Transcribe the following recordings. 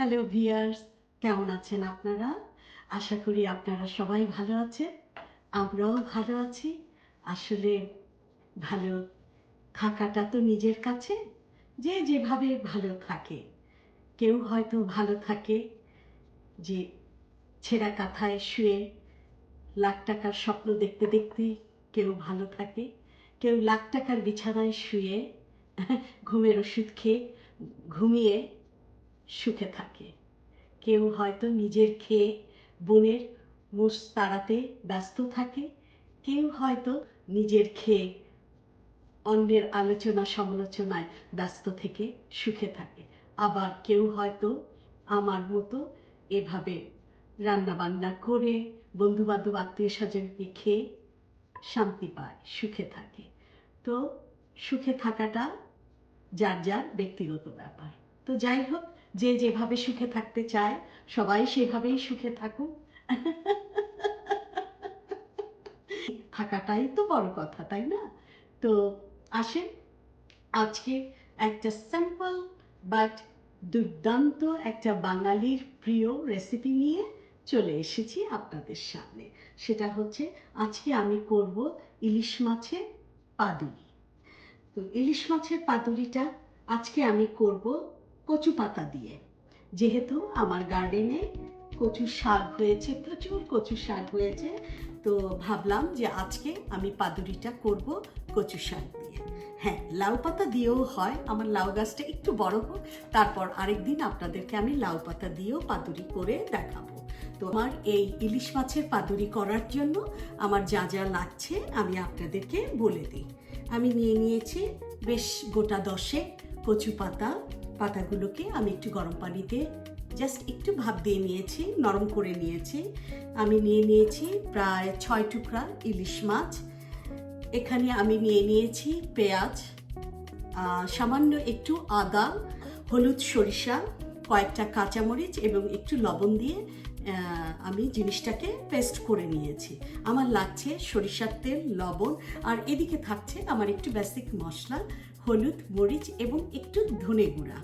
Hello viewers, কেমন আছেন আপনারা? আশা করি আপনারা সবাই ভালো আছেন। আমরাও ভালো আছি। আসলে ভালো থাকাটা তো নিজের কাছে, যে যেভাবে ভালো থাকে। কেউ হয়তো ভালো থাকে যে ছেঁড়া কাঁথায় শুয়ে লাখ টাকার স্বপ্ন দেখতে দেখতে, কেউ ভালো থাকে। কেউ লাখ টাকার বিছানায় শুয়ে ঘুমের ওষুধ খেয়ে ঘুমিয়ে সুখে থাকে। কেউ হয়তো নিজের খেয়ে বোনের মুষ তাড়াতে ব্যস্ত থাকে। কেউ হয়তো নিজের খেয়ে অন্যের আলোচনা সমালোচনায় ব্যস্ত থেকে সুখে থাকে। আবার কেউ হয়তো আমার মতো এভাবে রান্না বান্না করে বন্ধুবান্ধব আত্মীয় স্বজনকে খেয়ে শান্তি পায়, সুখে থাকে। তো সুখে থাকাটা যার যার ব্যক্তিগত ব্যাপার। তো যাই হোক, যে যেভাবে সুখে থাকতে চায় সবাই সেভাবেই সুখে থাকুক। থাকাটাই তো বড় কথা, তাই না? তো আসেন, আজকে একটা সিম্পল বাট দুর্দান্ত একটা বাঙালির প্রিয় রেসিপি নিয়ে চলে এসেছি আপনাদের সামনে। সেটা হচ্ছে, আজকে আমি করব ইলিশ মাছের পাতুরি। তো ইলিশ মাছের পাতুরিটা আজকে আমি করব কচু পাতা দিয়ে। যেহেতু আমার গার্ডেনে কচু শাক হয়েছে, প্রচুর কচু শাক হয়েছে, তো ভাবলাম যে আজকে আমি পাতুরিটা করব কচু শাক দিয়ে। হ্যাঁ, লাউ পাতা দিয়েও হয়। আমার লাউ গাছটা একটু বড় হোক, তারপর আরেকদিন আপনাদেরকে আমি লাউ পাতা দিয়েও পাতুরি করে দেখাবো। তো আমার এই ইলিশ মাছের পাতুরি করার জন্য আমার যা যা লাগছে আমি আপনাদেরকে বলে দিই। আমি নিয়ে নিয়েছি বেশ গোটা 10 কচু পাতা। পাতাগুলোকে আমি একটু গরম পানিতে জাস্ট একটু ভাপ দিয়ে নিয়েছি, নরম করে নিয়েছি। আমি নিয়ে নিয়েছি প্রায় 6 টুকরা ইলিশ মাছ। এখানে আমি নিয়ে নিয়েছি পেঁয়াজ, সামান্য একটু আদা, হলুদ, সরিষা, কয়েকটা কাঁচামরিচ এবং একটু লবণ দিয়ে আমি জিনিসটাকে পেস্ট করে নিয়েছি। আমার লাগছে সরিষার তেল, লবণ, আর এদিকে থাকছে আমার একটু বেসিক মশলা, হলুদ, মরিচ এবং একটু ধনে গুঁড়া।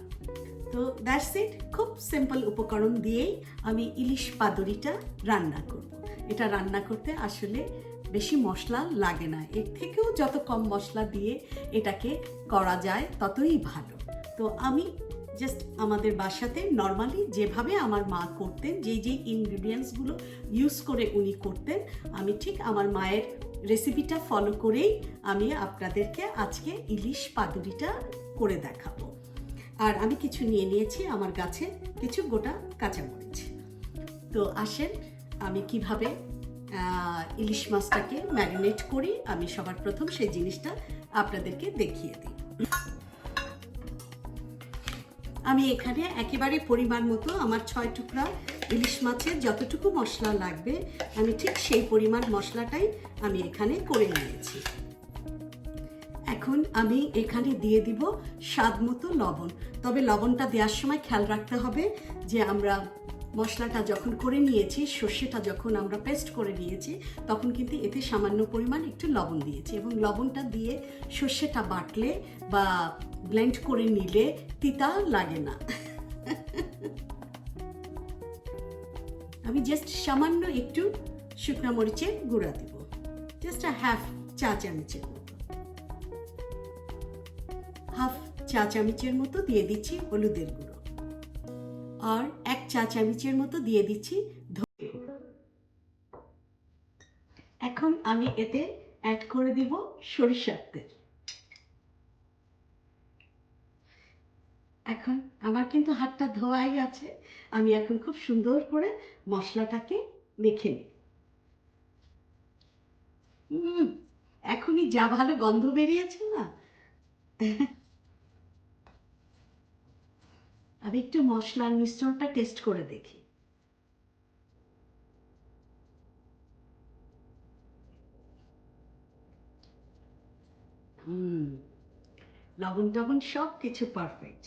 তো দ্যাটস ইট। খুব সিম্পল উপকরণ দিয়েই আমি ইলিশ পাতুরিটা রান্না করব। এটা রান্না করতে আসলে বেশি মশলা লাগে না। এর থেকেও যত কম মশলা দিয়ে এটাকে করা যায় ততই ভালো। তো আমি জাস্ট আমাদের বাসাতে নর্মালি যেভাবে আমার মা করতেন, যেই ইনগ্রিডিয়েন্টসগুলো ইউজ করে উনি করতেন, আমি ঠিক আমার মায়ের রেসিপিটা ফলো করেই আমি আপনাদেরকে আজকে ইলিশ পাতুরিটা করে দেখাবো। আর আমি কিছু নিয়ে নিয়েছি আমার গাছে কিছু গোটা কাঁচামরিচ। তো আসেন, আমি কিভাবে ইলিশ মাছটাকে ম্যারিনেট করি আমি সবার প্রথম সেই জিনিসটা আপনাদেরকে দেখিয়ে দিই। আমি এখানে একেবারে পরিমাণ মতো আমার 6 টুকরা ইলিশ মাছের যতটুকু মশলা লাগবে আমি ঠিক সেই পরিমাণ মশলাটাই আমি এখানে করে নিয়েছি। এখন আমি এখানে দিয়ে দিব স্বাদ মতো লবণ। তবে লবণটা দেওয়ার সময় খেয়াল রাখতে হবে যে আমরা মশলাটা যখন করে নিয়েছি, সর্ষেটা যখন আমরা পেস্ট করে নিয়েছি, তখন কিন্তু এতে সামান্য পরিমাণ একটু লবণ দিয়েছি, এবং লবণটা দিয়ে সর্ষেটা বাটলে বা ব্লেন্ড করে নিলে তিতা লাগে না। আমি জাস্ট সামান্য একটু শুকনো মরিচের গুঁড়া দিব, জাস্ট হাফ চা চামচের মতো। হাফ চা চামচের মতো দিয়ে দিচ্ছি হলুদের গুঁড়ো, আর 1 চা চামচের মতো দিয়ে দিচ্ছি ধনে গুঁড়ো। এখন আমি এতে অ্যাড করে দিব সরিষার তেল। এখন আমার কিন্তু হাতটা ধোয়াই আছে, আমি এখন খুব সুন্দর করে মশলাটাকে মেখে নিই। এখনই যা ভালো গন্ধ বেরিয়েছে না। আমি একটু মশলার মিশ্রণটা টেস্ট করে দেখি। লবণ টবণ সব কিছু পারফেক্ট।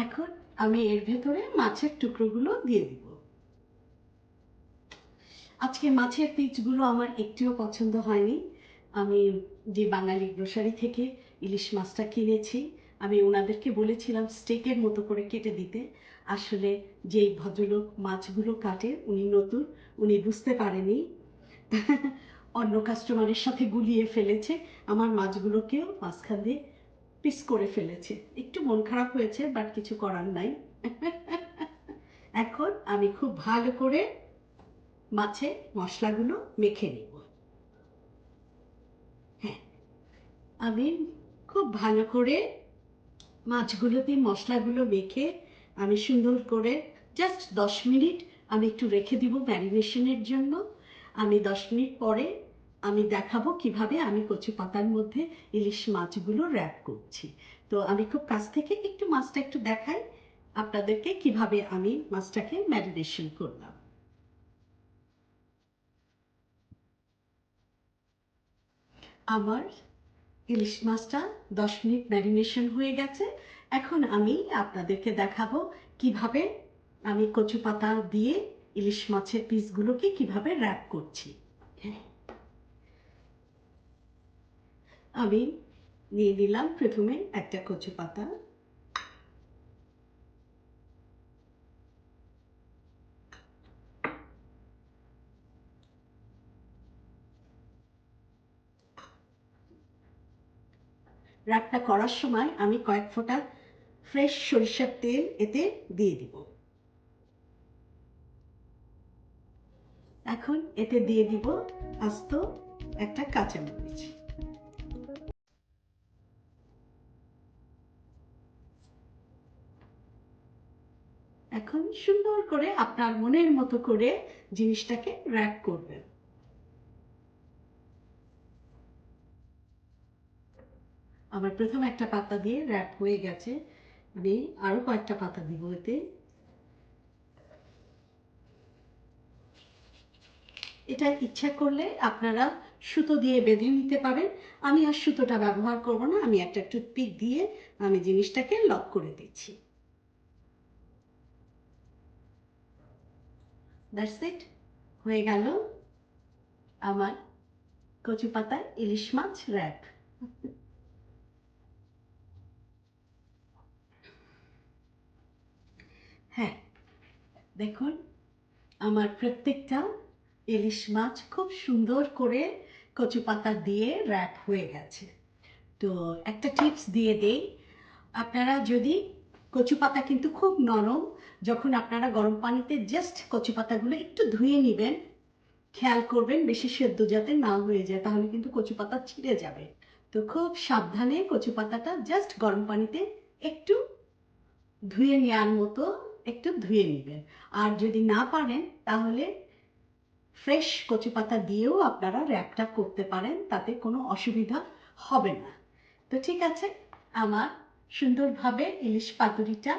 এখন আমি এর ভেতরে মাছের টুকরোগুলো দিয়ে দিব। আজকে মাছের পিসগুলো আমার একটুও পছন্দ হয়নি। আমি যে বাঙালি গ্রোসারি থেকে ইলিশ মাছটা কিনেছি, আমি ওনাদেরকে বলেছিলাম স্টেকের মতো করে কেটে দিতে। আসলে যেই ভদ্রলোক মাছগুলো কাটে উনি নতুন, উনি বুঝতে পারেনি, অন্য কাস্টমারের সাথে গুলিয়ে ফেলেছে, আমার মাছগুলোকেও মাঝখান দিয়ে পিস করে ফেলেছে। একটু মন খারাপ হয়েছে, বাট কিছু করার নাই। এখন আমি খুব ভালো করে মাছে মশলাগুলো মেখে নিব। হ্যাঁ, আমি খুব ভালো করে মাছগুলোতে মশলাগুলো মেখে আমি সুন্দর করে জাস্ট 10 মিনিট আমি একটু রেখে দিব ম্যারিনেশনের জন্য। আমি 10 মিনিট পরে আমি দেখাবো কিভাবে আমি কচু পাতার মধ্যে ইলিশ মাছগুলো র্যাপ করছি। তো আমি খুব কাছ থেকে একটু মাছটা একটু দেখাই আপনাদেরকে কিভাবে আমি মাছটাকে ম্যারিনেশন করলাম। আমার ইলিশ মাছটা 10 মিনিট ম্যারিনেশন হয়ে গেছে। এখন আমি আপনাদেরকে দেখাবো কিভাবে আমি কচু পাতা দিয়ে ইলিশ মাছের পিসগুলোকে কিভাবে র্যাপ করছি। আমি নিয়ে নিলাম প্রথমে একটা কচু পাতা, র্যাপটা করার সময় আমি কয়েক ফোঁটা ফ্রেশ সরিষার তেল এতে দিয়ে দিব। এখন এতে দিয়ে দিব আস্ত একটা কাঁচামরিচ। এখন সুন্দর করে আপনার মনের মতো করে জিনিসটাকে র্যাপ করবেন। আমার প্রথম একটা পাতা দিয়ে র্যাপ হয়ে গেছে, আমি আরো কয়েকটা পাতা দিব এতে। এটা ইচ্ছা করলে আপনারা সুতো দিয়ে বেঁধে নিতে পারেন। আমি আর সুতোটা ব্যবহার করব না, আমি একটা টুথপিক দিয়ে আমি জিনিসটাকে লক করে দিচ্ছি। দ্যাটস ইট, হয়ে গেল আমার কচু পাতায় ইলিশ মাছ র্যাপ। হ্যাঁ, দেখুন আমার প্রত্যেকটা ইলিশ মাছ খুব সুন্দর করে কচু পাতা দিয়ে র্যাপ হয়ে গেছে। তো একটা টিপস দিয়ে দেই, আপনারা যদি কচু পাতা কিন্তু খুব নরম, যখন আপনারা গরম পানিতে জাস্ট কচু পাতাগুলো একটু ধুয়ে নেবেন, খেয়াল করবেন বেশি সেদ্ধ যাতে না হয়ে যায়, তাহলে কিন্তু কচু পাতা ছিঁড়ে যাবে। তো খুব সাবধানে কচু পাতাটা জাস্ট গরম পানিতে একটু ধুয়ে নেওয়ার মতো একটু ধুয়ে নেবেন। আর যদি না পারেন তাহলে ফ্রেশ কচু পাতা দিয়েও আপনারা র্যাপটা করতে পারেন, তাতে কোনো অসুবিধা হবে না। তো ঠিক আছে, আমার সুন্দরভাবে ইলিশ পাতুরিটা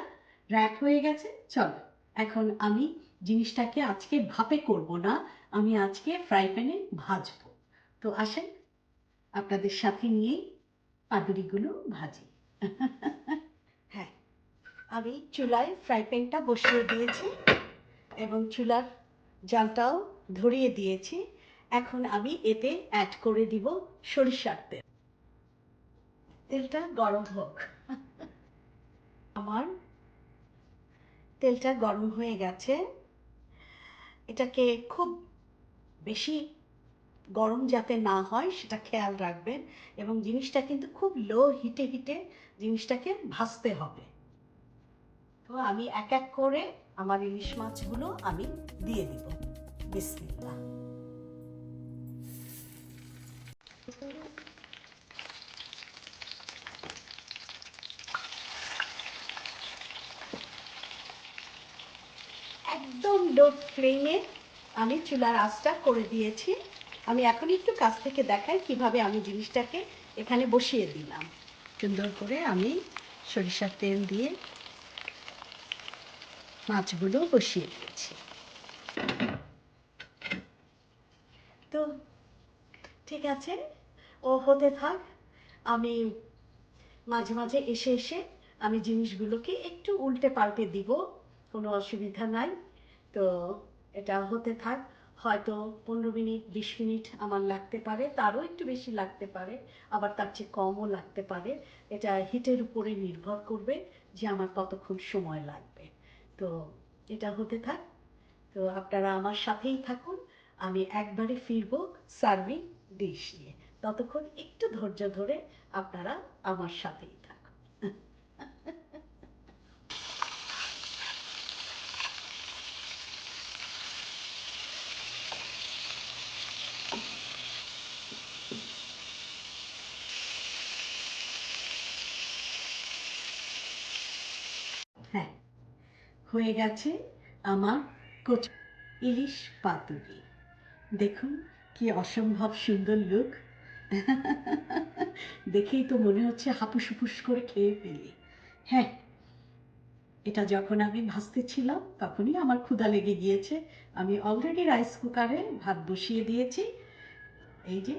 র্যাপ হয়ে গেছে। চলো এখন আমি জিনিসটাকে আজকে ভাপে করব না, আমি আজকে ফ্রাই প্যানে ভাজবো। তো আসেন আপনাদের সাথে নিয়েই পাতুরিগুলো ভাজি। হ্যাঁ, আমি চুলায় ফ্রাই প্যানটা বসিয়ে দিয়েছি এবং চুলার জালটাও ধরিয়ে দিয়েছি। এখন আমি এতে অ্যাড করে দিব সরিষার তেল। তেলটা গরম হোক। আমার তেলটা গরম হয়ে গেছে, এটাকে খুব বেশি গরম যাতে না হয় সেটা খেয়াল রাখবেন, এবং জিনিসটা কিন্তু খুব লো হিটে হিটে জিনিসটাকে ভাজতে হবে। তো আমি এক এক করে আমার ইলিশ মাছগুলো আমি দিয়ে দিব। বিসমিল্লাহ। একদম লো ফ্লেমে আমি চুলার আঁচটা করে দিয়েছি। আমি এখন একটু কাছ থেকে দেখাই কিভাবে আমি জিনিসটাকে এখানে বসিয়ে দিলাম। সুন্দর করে আমি সরিষার তেল দিয়ে মাছগুলো বসিয়ে দিয়েছি। তো ঠিক আছে, ও হতে থাক, আমি মাঝে মাঝে এসে এসে আমি জিনিসগুলোকে একটু উল্টে পাল্টে দিব, কোনো অসুবিধা নাই। তো এটা হতে থাক, হয়তো 15 মিনিট 20 মিনিট আমার লাগতে পারে, তারও একটু বেশি লাগতে পারে, আবার তার চেয়ে কমও লাগতে পারে। এটা হিটের উপরে নির্ভর করবে যে আমার কতক্ষণ সময় লাগবে। তো এটা হতে থাক, তো আপনারা আমার সাথেই থাকুন। আমি একবারে ফিরবো সার্ভিং ডিশ নিয়ে, ততক্ষণ একটু ধৈর্য ধরে আপনারা আমার সাথেই থাকুন। হ্যাঁ, হয়ে গেছে আমার কচি ইলিশ পাতুরি। দেখুন কি অসম্ভব সুন্দর লুক। দেখেই তো মনে হচ্ছে হাপুস হুপুস করে খেয়ে ফেলি। হ্যাঁ, এটা যখন আমি ভাজতেছিলাম তখনই আমার ক্ষুধা লেগে গিয়েছে। আমি অলরেডি রাইস কুকারে ভাত বসিয়ে দিয়েছি। এই যে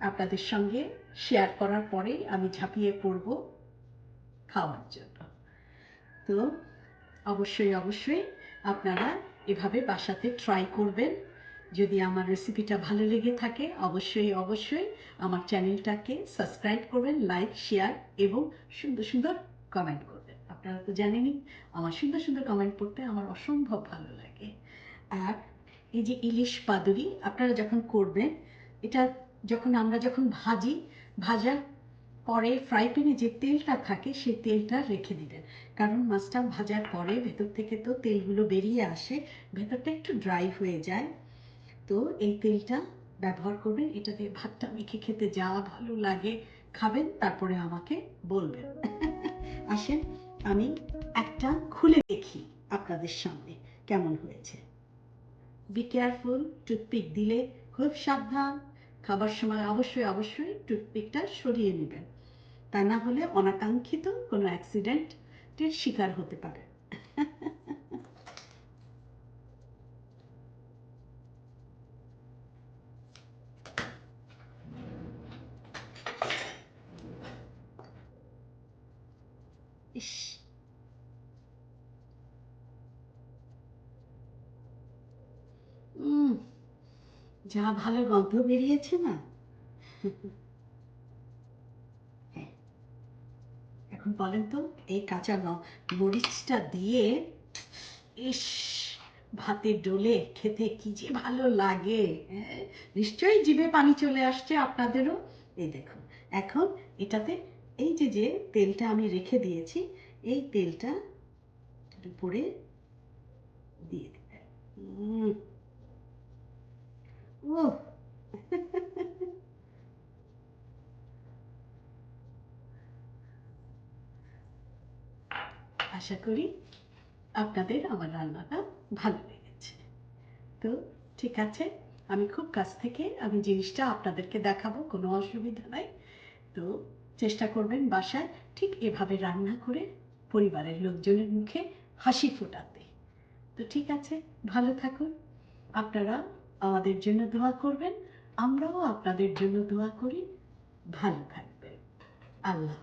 আপনাদের সঙ্গে শেয়ার করার পরেই আমি ঝাঁপিয়ে পড়ব খাওয়ার জন্য। তো অবশ্যই অবশ্যই আপনারা এভাবে বাসাতে ট্রাই করবেন। যদি আমার রেসিপিটা ভালো লেগে থাকে অবশ্যই অবশ্যই আমার চ্যানেলটাকে সাবস্ক্রাইব করবেন, লাইক শেয়ার এবং সুন্দর সুন্দর কমেন্ট করবেন। আপনারা তো জানেনই আমার সুন্দর সুন্দর কমেন্ট পড়তে আমার অসম্ভব ভালো লাগে। আর এই যে ইলিশ পাতুরি আপনারা যখন করবেন, এটা আমরা যখন ভাজার পরে ফ্রাই প্যানে যে তেলটা থাকে সেই তেলটা রেখে দিবেন। কারণ মাছটা ভাজার পরে ভেতর থেকে তো তেলগুলো বেরিয়ে আসে, ভেতরটা একটু ড্রাই হয়ে যায়। তো এই তেলটা ব্যবহার করবেন, এটা দিয়ে ভাতটা মেখে খেতে যা ভালো লাগে। খাবেন, তারপরে আমাকে বলবেন। আসেন আমি একটা খুলে দেখি আপনাদের সামনে কেমন হয়েছে। বি কেয়ারফুল, টুথপিক দিলে খুব সাবধান। খাবার সময় অবশ্যই অবশ্যই টুথপিকটা সরিয়ে নেবেন, তা না হলে অনাকাঙ্ক্ষিত কোনো অ্যাক্সিডেন্টের শিকার হতে পারে। ইস, যা ভালো গন্ধ বেরিয়েছে না। হ্যাঁ, এখন বলেন তো এই কাঁচা মরিচটা দিয়ে ইস ভাতে ডোলে খেতে কি যে ভালো লাগে। হ্যাঁ, নিশ্চয়ই জিভে পানি চলে আসছে আপনাদেরও। এই দেখুন, এখন এটাতে এই যে যে তেলটা আমি রেখে দিয়েছি এই তেলটা উপরে দিয়ে দেবেন। ও, আশা করি আপনাদের আমার রান্নাটা ভালো লেগেছে। তো ঠিক আছে, আমি খুব কাছ থেকে আমি জিনিসটা আপনাদেরকে দেখাবো, কোনো অসুবিধা নাই। তো চেষ্টা করবেন বাসায় ঠিক এভাবে রান্না করে পরিবারের লোকজনের মুখে হাসি ফোটাতে। তো ঠিক আছে, ভালো থাকুন। আপনারা আমাদের জন্য দোয়া করবেন, আমরাও আপনাদের জন্য দোয়া করি। ভালো থাকবেন। আল্লাহ।